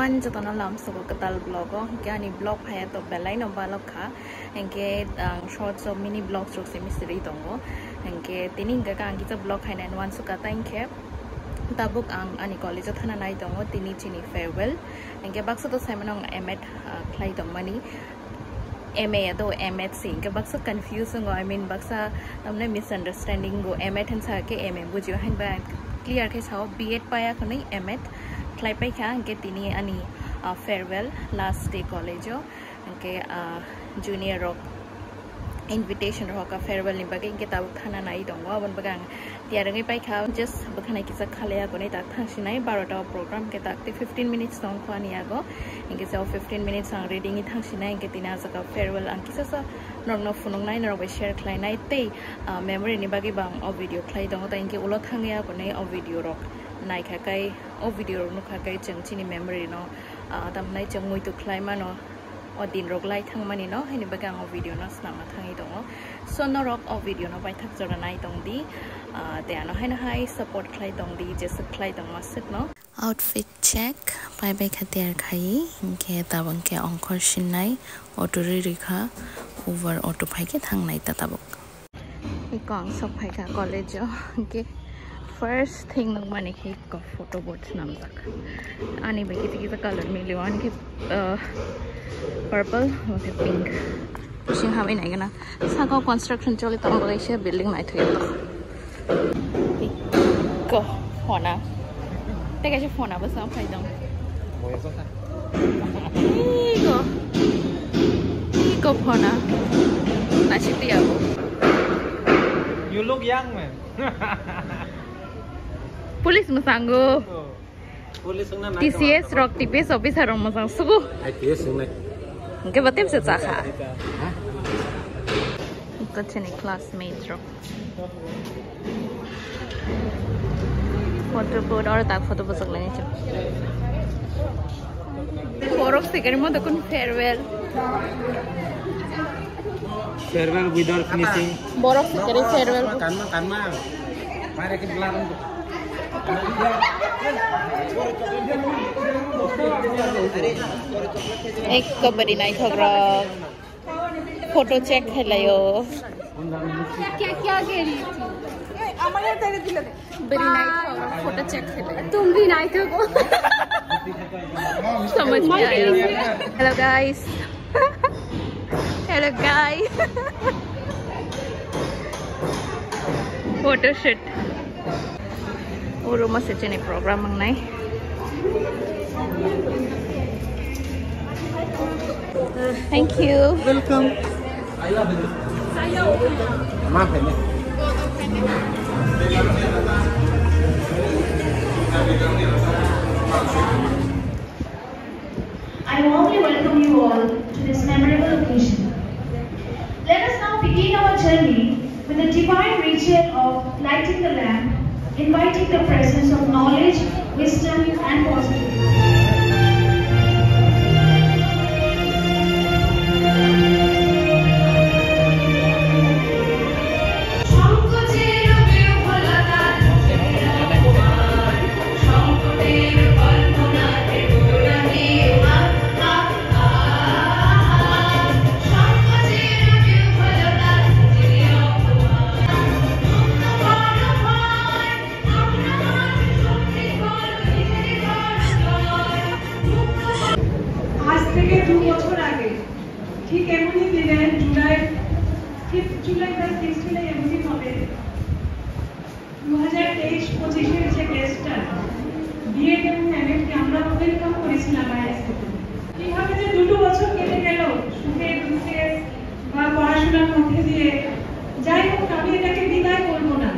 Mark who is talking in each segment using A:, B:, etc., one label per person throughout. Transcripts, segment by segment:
A: everyone, jatana lam so katal vlog ke ani vlog phaya to belai no balok kha enke shorts of mini vlogs rok se mystery tongo enke tining ga kang ki vlog khaina one so ka time ke tabuk ang ani college thana nai tongo tini chini farewell enke baksa to seminong emet khlai tong mani MA ado MT sing ke baksa confusing I mean baksa tamne misunderstanding go MT han sa ke MA bujio han ba clear ke sao B.Ed paya kanai MT khlai pai kha ke tini ani farewell last day college ke junior rock invitation rock ka farewell ni bagay ke taw thana nai dong wa bon bagang tiarangai pai kha just bakhana kisa khalaya ko nei tak thangsinai 12 ta program ke tak 15 minutes tong khani ago inge so 15 minutes ang reading i thangsinai inge tina jaka farewell ang kisa sa norno funong nai nor share khlai nai te memory ni bagay bang o video khlai dong ta inge ulo thangya ko nei o video rock nai kha kai o video no kha kai changchini memory no tam nai changmui tu khlai ma no o din rok lai thang mani no heni bagang o video no snama thangi dong so no rock o video no bai thak jora nai dong di te ano haina hai support khlai dong di je sat khlai dong masit no outfit check bai bai khater khai ke tabang ke ongkhor sinai auto rikha over auto phai ke thang nai ta tabuk ikong sok phai ka college ke first thing nang mani ke ko photo board nam tak ani bai ki color mili one ke purple or pink pushing ham in agana saka construction choli tong bagai she building nai thoi to ko hona te ka che phone ba sam phai dong moi so ta ko phone na chiti ago
B: you look young man
A: police masango
B: police na
A: TCS rock TPS officer ro masang sugu
B: IPS na
A: ke batem se cha kha to cheni classmates ro photo board or tak photo board sakla ni chu forok sikari mo dokun farewell
B: without finishing
A: borok sikari farewell
B: kanma mare ke belaran
A: एक kabaddi night होगा photo check है लायो क्या क्या कह रही थी हमारे तेरे दिल बड़ी नाइट होगा फोटो चेक है लायो तुम भी नाइट हो समझ में आया हेलो गाइस फोटो शूट और rumah sejene program mengenai thank you
B: welcome I love you maaf ini
C: I warmly welcome you all to this memorable occasion. Let us now begin our journey with the divine ritual of lighting the lamp, inviting the presence of knowledge, wisdom, and positivity.
D: ठीक एमनी दिने जुलाई 5th जुलाई का 6th जुलाई एमनी হবে 2023-25 এর যে টেস্টটা B.Ed এবং M.Ed কে আমরা welcome করেছিলাম আইএস থেকে কিভাবে যে দুটো বছর কেটে গেল সুখে দুঃখে বা পড়াশোনার মধ্যে দিয়ে যাই হোক আমি এটাকে বিদায় করব না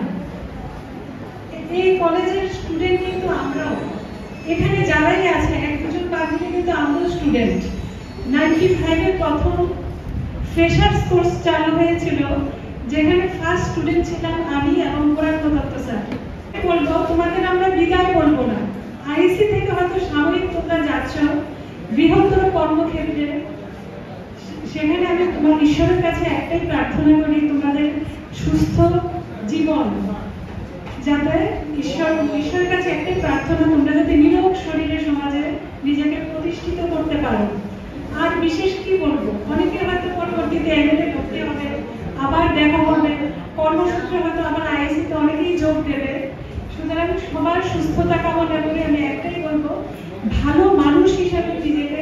D: এই কলেজের স্টুডেন্ট কিন্তু আমরাও এখানে যারাই আছে এক দুজন বাদ দিলে কিন্তু আমরাও স্টুডেন্ট 95 এর প্রথম ফ্রেশার্স কোর্স চালু হয়েছিল যেখানে ফার্স্ট স্টুডেন্ট ছিলাম আমি এবং পুরাণ দত্ত স্যার বলবো তোমাদের আমরা বিদায় করব না আইসি থেকে হয়তো সাময়িক তোমরা যাচ্ছ বৃহত্তর কর্মক্ষেত্রে সেখানে আমি তোমার ঈশ্বরের কাছে একটাই প্রার্থনা করি তোমাদের সুস্থ জীবন যাতে ঈশ্বরের কাছে একটাই প্রার্থনা তোমরা যাতে নিরোগ শরীরে সমাজে নিজেকে বিশেষ কি বলবো, অনেকে হয়তো পরবর্তীতে এমএলএ করতে হবে, আবার দেখা হবে, কর্মসূত্রে হয়তো আবার আইএসসিতে অনেকেই যোগ দেবে। সুতরাং সবার সুস্থতা কামনা করে আমি একটাই বলবো, ভালো মানুষ হিসাবে নিজেকে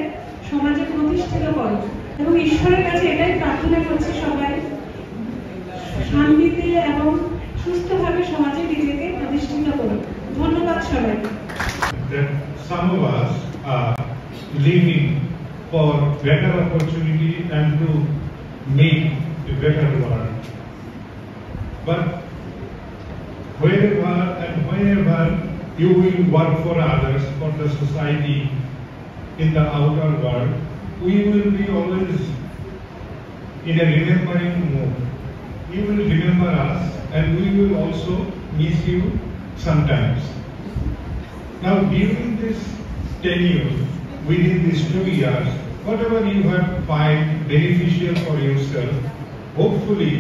D: সমাজে প্রতিষ্ঠিত করো এবং ঈশ্বরের কাছে এটাই প্রার্থনা করছি সবাই শান্তিতে এবং সুস্থভাবে সমাজে নিজেকে প্রতিষ্ঠিত করো। ধন্যবাদ সবাইকে।
E: Some of us are living for better opportunity and to make a better world. But wherever and whenever you will work for others, for the society in the outer world, we will be always in a remembering mood. You will remember us and we will also miss you sometimes. Now during this tenure, within these 2 years, whatever you have find beneficial for yourself, hopefully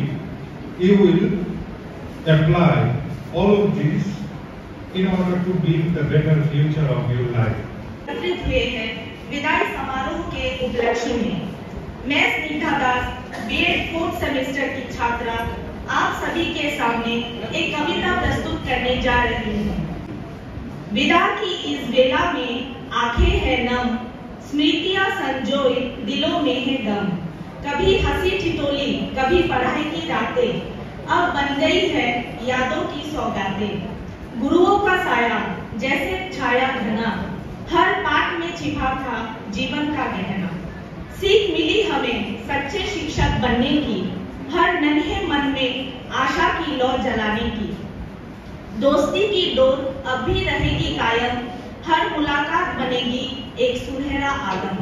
E: you will apply all of this in order to build the better future of your life.
F: एकत्रित हुए हैं विदाई समारोह के उपलक्ष्य में। मैं स्निग्धा दास BEd 4th semester की छात्रा आप सभी के सामने एक कविता प्रस्तुत करने जा रही हूँ। विदा की इस बेला में आंखें है नम, स्मृतियां संजोए दिलों में है दम। कभी हंसी ठिठोली, कभी पढ़ाई की रातें, अब बन गई है यादों की सौगातें। गुरुओं का साया जैसे छाया घना, हर पाठ में छिपा था जीवन का गहना। सीख मिली हमें सच्चे शिक्षक बनने की, हर नन्हे मन में आशा की लौ जलाने की। दोस्ती की डोर अब भी रहेगी कायम, हर मुलाकात बनेगी एक सुनहरा आलम।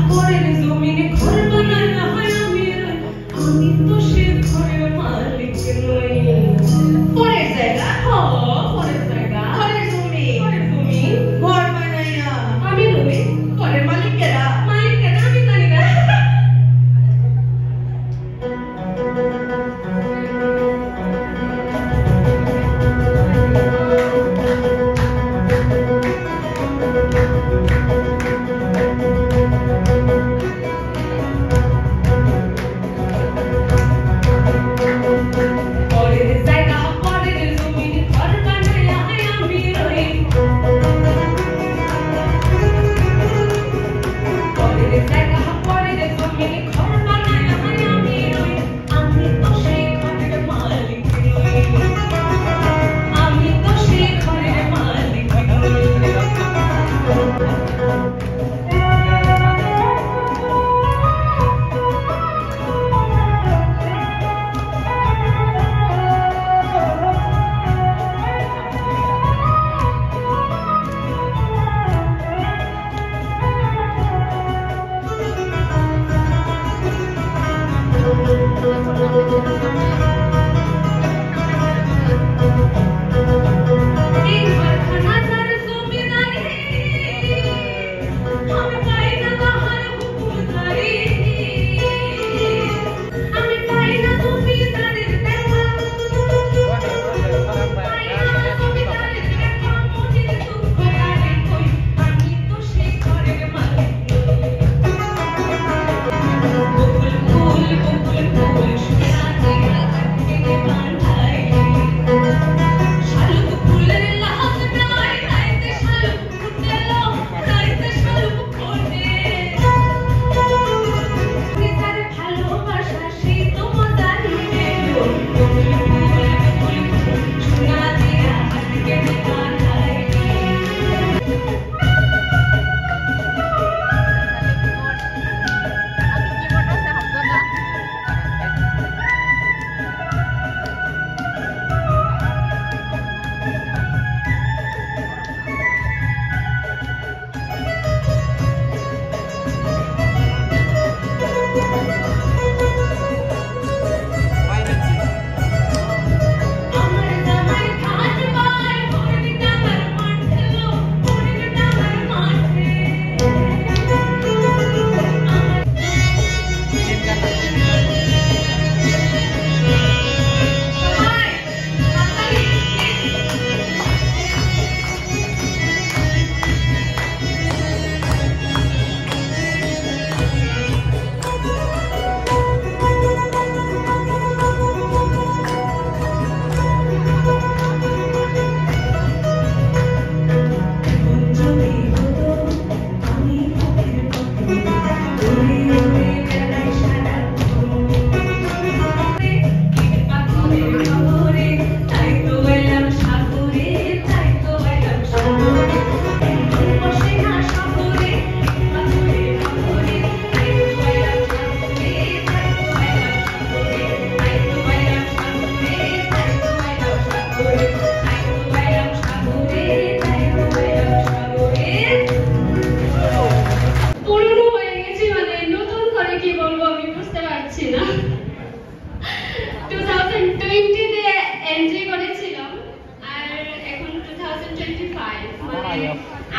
D: Por el dominio,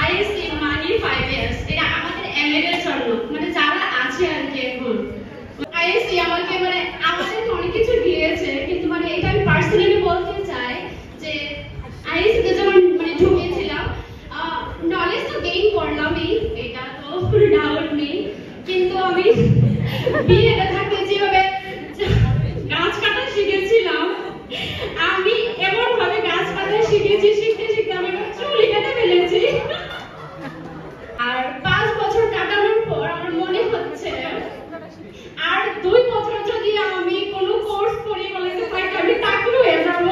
G: আইএসসি মানি 5 ইয়ার্স এটা আমাদের এমএর জন্য মানে যারা আছে আর কি এখন আইএসসি আমাকে মানে আমাদের অনেক কিছু দিয়েছে কিন্তু মানে এটা আমি পার্সোনালি বলতে চাই যে আইএসসি তে যখন মানে ঢুকেছিলাম নলেজ তো গেইন করলামই এটা তো কোনো ডাউট নেই কিন্তু আমি বিএতে থাকতে যেভাবে গাছ কাটা শিখেছিলাম আমি এমন ভাবে গাছ কাটা শিখেছি শিখতে শিখতে আমি চুল কেটে ফেলেছি আর 5 বছর কাটানোর পর আমার মনে হচ্ছে আর 2 বছর যদি আমি কোনো কোর্স করি কলেজে পাই আমি টাকলু হয়ে যাব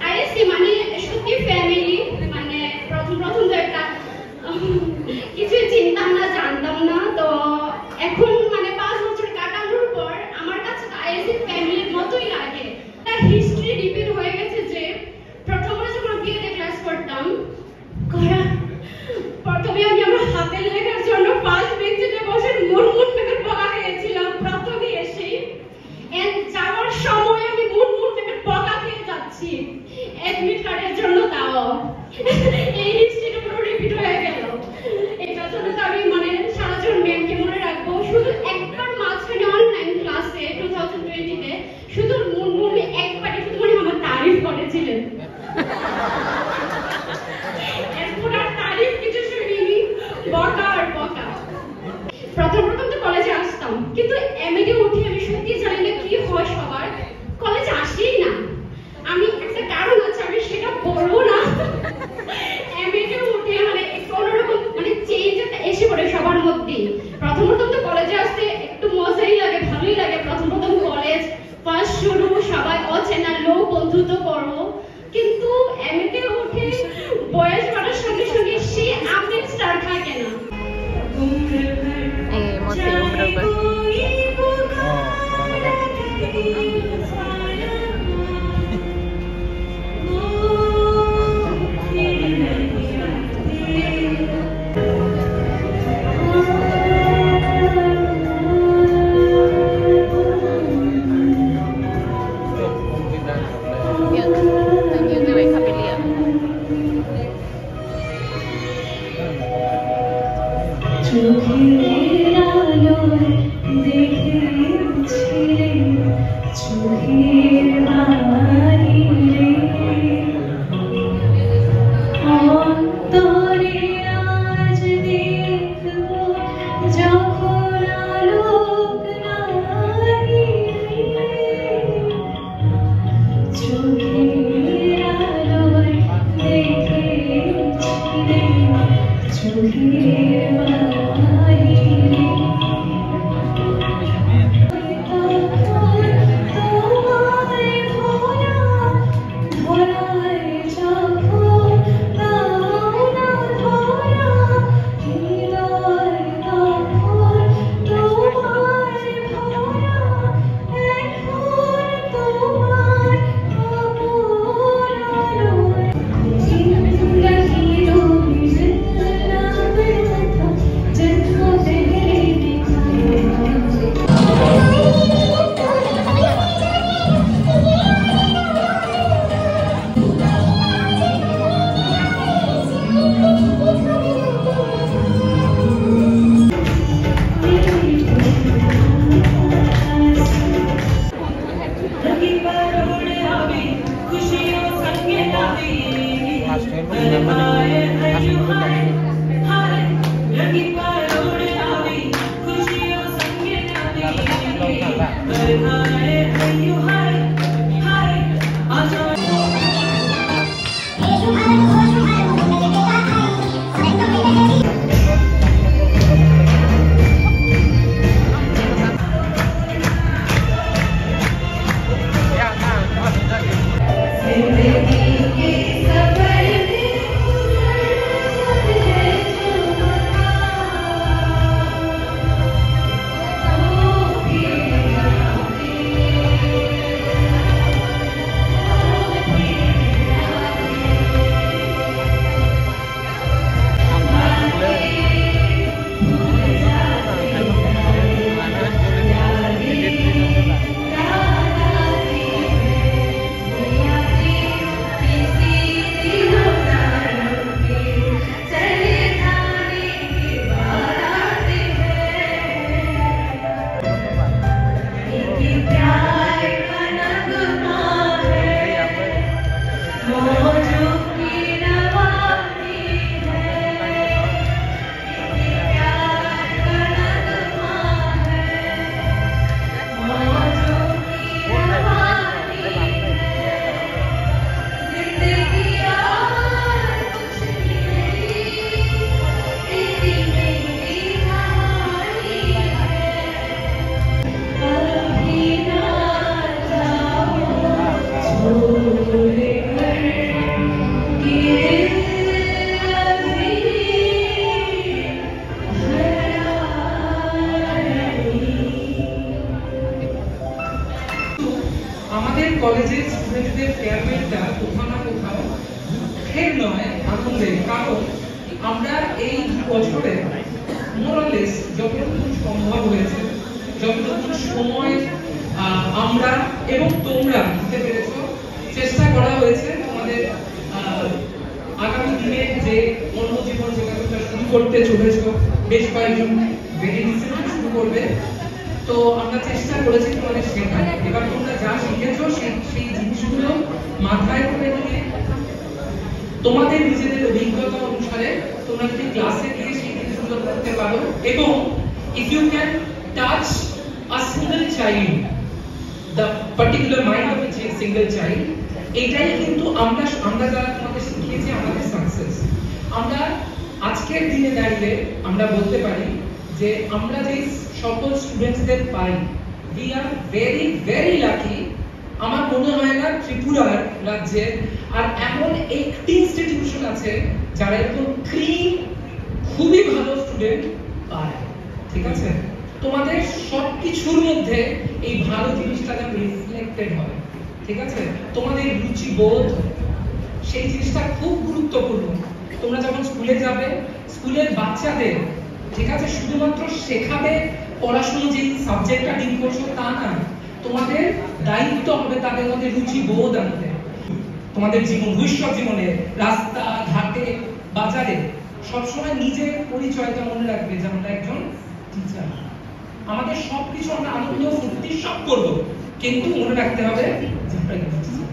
G: আইএসসি মানে সত্যি ফ্যামিলি মানে প্রথম তো একটা কিছু চিন্তা না জানতাম না তো এখন মানে 5 বছর কাটানোর পর আমার কাছে আইএসসি ফ্যামিলির মতোই লাগে একটা হিস্ট্রি রিপিট হয়ে গেছে যে প্রথমে যখন বিএতে ক্লাস করতাম প্রথমে আমি আমার হাতের লেখার জন্য ফার্স্ট বেঞ্চে বসে মুনমুন করে বকা খেয়েছিলাম প্রথমে এসে এন্ড যাওয়ার সময় আমি মুনমুন করে বকা খেয়ে যাচ্ছি অ্যাডমিট কার্ডের জন্য দাও এই হিস্ট্রিটা পুরো রিপিট হয়ে গেল এটা জন্য তো আমি মানে সারা জীবন ম্যামকে মনে রাখবো শুধু একবার মাঝখানে অনলাইন ক্লাসে 2020 তে শুধু মুনমুন একবারই শুধু মানে আমার তারিফ করেছিলেন এরপর আর তারিফ কিছু শুনিনি বকা আর বকা প্রথম তো কলেজে আসতাম কিন্তু এমএতে উঠে আমি সত্যি জানি না কি হয় সবার কলেজে আসেই না আমি একটা কারণ আছে আমি সেটা বলবো না এমএতে উঠে মানে কোনোরকম মানে চেঞ্জ একটা এসে পড়ে সবার মধ্যে প্রথম তো কলেজে আসতে একটু মজাই লাগে ভালোই লাগে প্রথম কলেজ ফার্স্ট শুরু সবাই অচেনা লোক বন্ধুত্ব করো কিন্তু এমএতে উঠে বয়স বাড়ার সঙ্গে সঙ্গে সেই আপডেটসটা থাকে না
H: কলেজের স্টুডেন্টদের ফেয়ারওয়েলটা কোথাও না কোথাও দুঃখের নয় আনন্দের, কারণ আমরা এই বছরে মোরালেস যতটুকু সম্ভব হয়েছে, যতটুকু সময় আমরা এবং তোমরা দিতে পেরেছ, চেষ্টা করা হয়েছে তোমাদের আগামী দিনে যে কর্মজীবন যেটা তোমরা শুরু করতে চলেছ, বেশ কয়েকজন ভেরি রিসেন্টলি শুরু করবে, তো আমরা চেষ্টা করেছি তোমাদের শেখার। এবার তোমরা যা শিখেছো সেই জিনিসগুলো মাথায় করে নিয়ে তোমাদের নিজেদের অভিজ্ঞতা অনুসারে তোমরা যদি ক্লাসে গিয়ে সেই জিনিসগুলো করতে পারো, এবং if you can touch a single child, the particular mind of a single child, এটাই কিন্তু আমরা যারা তোমাদের শিখিয়েছি আমাদের সাকসেস। আমরা আজকের দিনে দাঁড়িয়ে আমরা বলতে পারি যে আমরা যে সকল স্টুডেন্টসদের পাই, we are very very lucky। আমার মনে হয় না ত্রিপুরার রাজ্যে আর এমন একটি ইনস্টিটিউশন আছে যারা একদম ক্লিন খুবই ভালো স্টুডেন্ট পায়, ঠিক আছে? তোমাদের সবকিছুর মধ্যে এই ভালো জিনিসটা যেন রিফ্লেক্টেড হয়, ঠিক আছে? তোমাদের রুচি বোধ, সেই জিনিসটা খুব গুরুত্বপূর্ণ। তোমরা যখন স্কুলে যাবে, স্কুলের বাচ্চাদের, ঠিক আছে, শুধুমাত্র শেখাবে পড়াশোনা যে সাবজেক্টটা ডিল করছো তা না, তোমাদের দায়িত্ব হবে তাদের মধ্যে রুচি বোধ আনতে। তোমাদের জীবন, ভবিষ্যৎ জীবনে, রাস্তা ঘাটে, বাজারে সবসময় নিজের পরিচয়টা মনে রাখবে যে আমরা একজন টিচার। আমাদের সবকিছু আমরা আনন্দ ফুর্তি সব করবো, কিন্তু মনে রাখতে হবে যে আমরা একজন টিচার।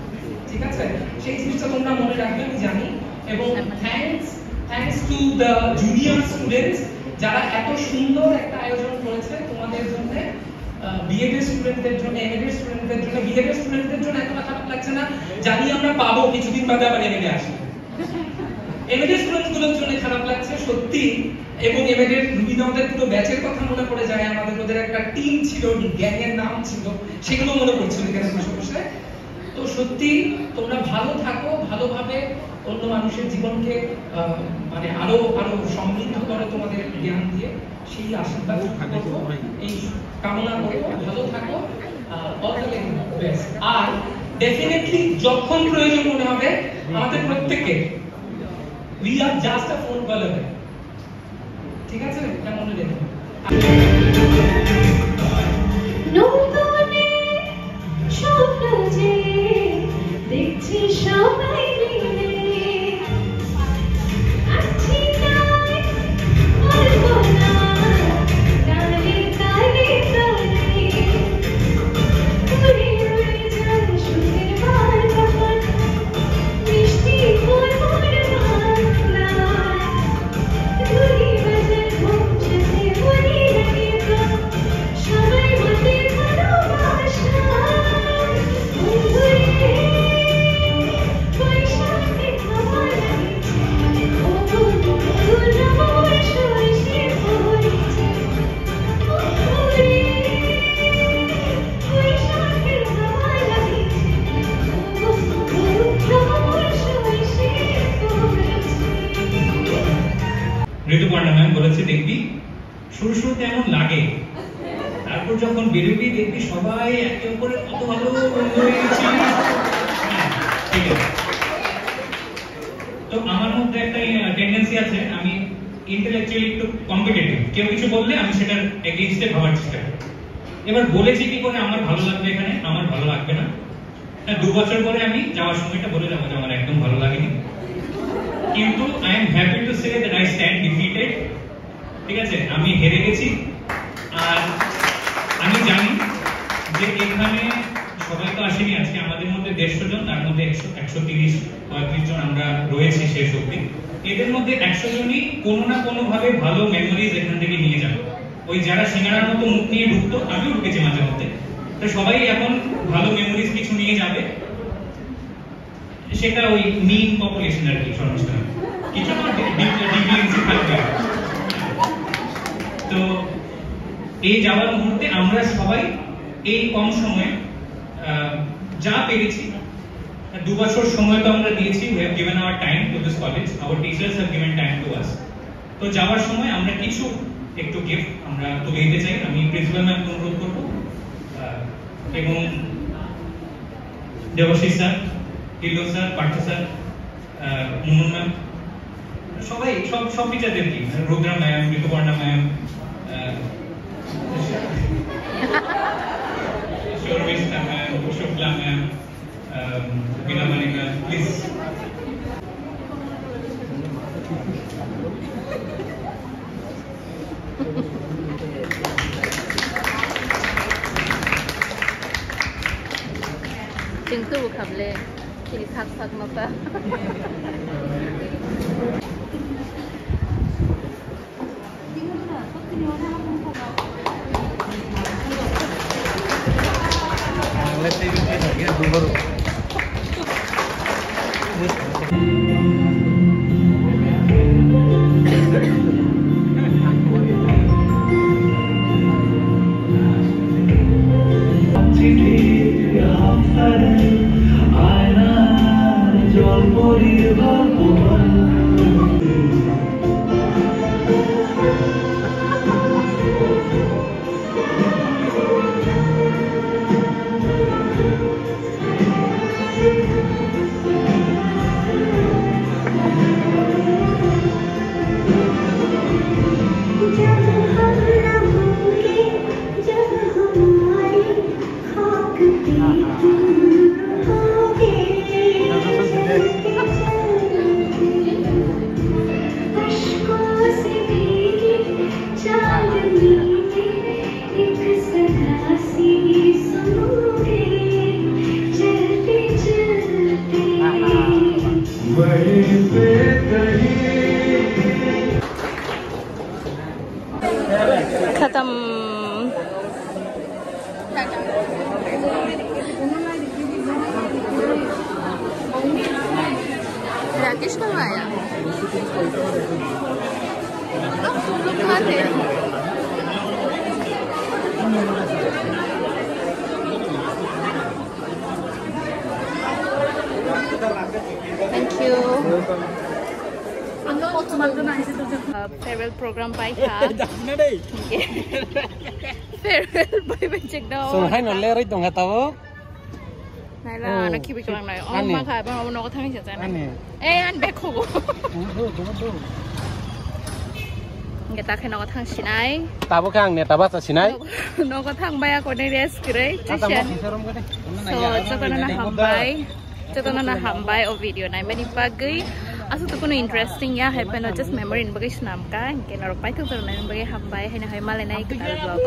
H: ঠিক আছে, সেই জিনিসটা তোমরা মনে রাখবে আমি জানি। এবং thanks to the junior students যারা এত সুন্দর একটা আয়োজন করেছে তোমাদের জন্য, বিএড স্টুডেন্টদের জন্য, এমএড স্টুডেন্টদের জন্য। বিএড স্টুডেন্টদের জন্য এতটা খারাপ লাগছে না, জানি আমরা পাবো কিছুদিন বাদে আবার এমএড আসবে। এমএড স্টুডেন্টগুলোর জন্য খারাপ লাগছে সত্যি। এবং এমএড এর রুবিনাদের পুরো ব্যাচের কথা মনে পড়ে যায়, আমাদের ওদের একটা টিম ছিল, গ্যাংয়ের নাম ছিল, সেগুলো মনে পড়ছিল এখানে বসে বসে। তো সত্যি তোমরা ভালো থাকো, ভালোভাবে অন্য মানুষের জীবনকে মানে আরো আরো সমৃদ্ধ করো তোমাদের জ্ঞান দিয়ে, সেই আশীর্বাদ করবো, এই কামনা করবো। ভালো থাকো, অল দ্য বেস্ট। আর ডেফিনেটলি যখন প্রয়োজন মনে হবে আমাদের প্রত্যেককে, we are just a phone call away, ঠিক আছে? এটা মনে রেখো।
C: নতুনে স্বপ্ন যে দেখছি সবাই মিলে, আছি তাই বলবো না তালে তালে তালে, উড়ে উড়ে যায় সুখের বারবার মিষ্টি ফুলমোর বাংলা, ধুলি বাজার ঘুম সাথে মনে লাগে সবাই মতে ভালোবাসা, বন্ধুরে বৈশাখে হাওয়া লাগছে, ও বন্ধু রমর সরষে পড়েছে, বন্ধুরে বৈশাখে হাওয়া লাগছে, ও বন্ধু রমর সরষে পড়েছে।
I: ঋতুপর্ণা ম্যাম বলেছে দেখবি শুরুতে এমন লাগে, তারপর যখন বেরোবি দেখবি সবাই একে অপরে কত ভালো বন্ধু হয়ে গেছি। ঠিক আছে, তো আমার মধ্যে একটা টেন্ডেন্সি আছে, আমি ইন্টেলেকচুয়ালি একটু কম্পিটিটিভ। কেউ কিছু বললে আমি সেটার এগেইনস্টে ভাবার চেষ্টা করি। এবার বলেছি কি করে আমার ভালো লাগবে, এখানে আমার ভালো লাগবে না। 2 বছর পরে আমি যাওয়ার সময়টা বলে যাবো যে আমার একদম ভালো লাগেনি, কিন্তু I am happy to say that I stand defeated. ঠিক আছে, আমি হেরে গেছি। আর আমি জানি যে এখানে সবাই তো আসেনি, আজকে আমাদের মধ্যে 150 জন, তার মধ্যে 130-135 জন আমরা রয়েছি শেষ অবধি। এদের মধ্যে 100 জনই কোনো না কোনো ভাবে ভালো মেমোরিজ এখান থেকে নিয়ে যাবে। ওই যারা সিঙ্গারার মতো মুখ নিয়ে ঢুকতো, আমিও ঢুকেছি মাঝে মধ্যে, তো সবাই এখন ভালো মেমোরিজ কিছু নিয়ে যাবে। সেটা ওই মিন পপুলেশন আর কি, সংস্থান কিছু তো ডিভিয়েন্সি থাকবে। তো এই যাওয়ার মুহূর্তে আমরা সবাই এই কম সময়ে যা পেরেছি, 2 বছর সময় তো আমরা দিয়েছি, we have given our time to this college, our teachers have given time to us। তো যাওয়ার সময় আমরা কিছু একটু গিফট আমরা তুলে দিতে চাই। আমি প্রিন্সিপাল ম্যাম অনুরোধ করবো, এবং Debashree sir, Tillo sir, Partha sir, Mumun ma'am, সবাই সব টিচারদেরকে, Rudra ma'am, Rituparna ma'am, Sharmistha ma'am, Shukla ma'am, Bina Manik ma'am, please.
A: Chứng tu khắp lên thì thắc mà phải. खत्म राकेश कब आया? Thank you. Farewell program by ha. Farewell by check down.
B: So hai no le rai tong ha tawo.
A: Này là nó kêu bị cái này, ông mà khai bao nó có thằng gì vậy này? Ê anh bé khổ. Người ta khai nó có thằng gì này?
B: Ta bao khang nè, ta bao gì này?
A: Nó có thằng bay có này rest kiri. So cho tao nó hambai ở video này mình bagai. Asu tu kono interesting ya, happen or just memory in bagai senam ka. Kena rupai tu tu na bagai hambai, hai na hai malai na ikut vlog.